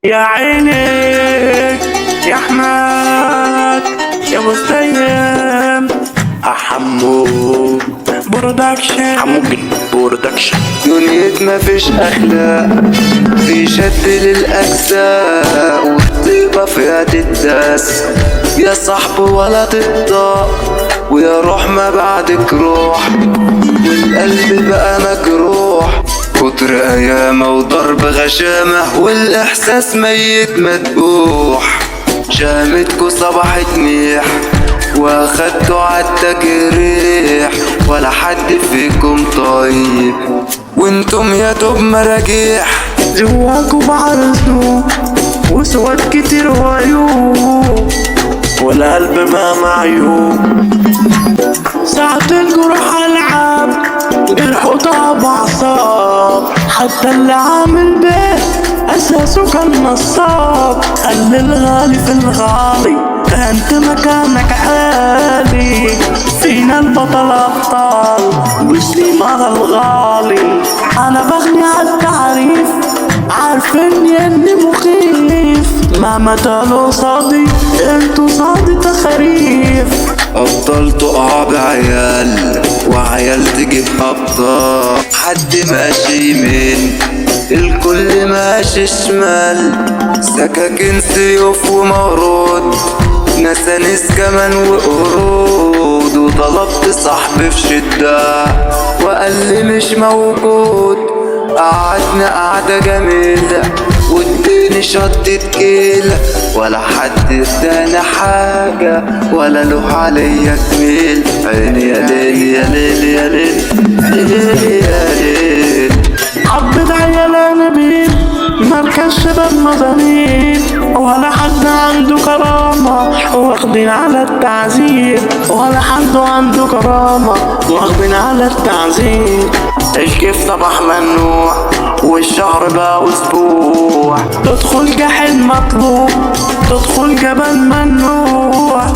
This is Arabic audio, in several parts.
يا عيني يا احمد يا مستيم حمو برودكشن دنيا مفيش اخلاق، في شد للاجزاء والطيبه فيها تتداس. يا صاحب ولا تقطع ويا روح ما بعدك روح، والقلب بقى مجروح كتر ايامه وضرب غشامه، والاحساس ميت مدبوح. شامتكو صباحت ميح واخدتوا عالتجريح، ولا حد فيكم طيب وانتم يا دوب مراجيح. جواكوا بحر ذنوب وسواد كتير وعيوب، والقلب بقى معيوب. ساعة الجروح العاب الحوطة بعصاب، حتى اللي عامل بيه اساسه كان نصاب. خلي الغالي في الغالي، انت مكانك عالي، فينا البطل ابطال وسليمها الغالي. انا بغني عالتعريف عارفيني اني مخيف، مهما تقالوا صادي انتو صادي تخريف. ابطال تقع بعيال وعيال تجيب ابطال، حد ماشي يمين الكل ماشي شمال. سكاكين سيوف ومورود، نسانيس كمان وقرود، وطلبت صاحبي في شدة وقال لي مش موجود. قعدنا قعدة جميلة واديني شطة كيلة، ولا حد ادانا حاجة ولا له عليا جميل. عيني يا ليل يا ليل يا ليل يا ليل. حبة عيال نبيل مركز شباب مظاليم، ولا حد عنده كرامة واخدين على التعذيب، ولا حد عنده كرامة واخدين على التعذيب. الكيف صباح ممنوع والشهر بقى اسبوع، تدخل جحيم مطلوب تدخل جبل ممنوع.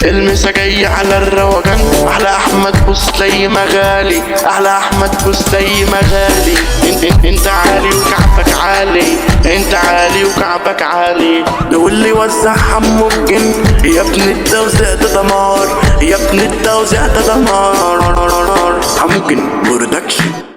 المسا جاي على الروجان، احلى احمد بوسلي مغالي، احلى احمد بوسلي مغالي. انت عالي وكعبك عالي، انت عالي وكعبك عالي. واللي وزع حمو الجن، يا ابن التوزيع ده دمار، يا ابن التوزيع ده دمار. حمو الجن برودكشن.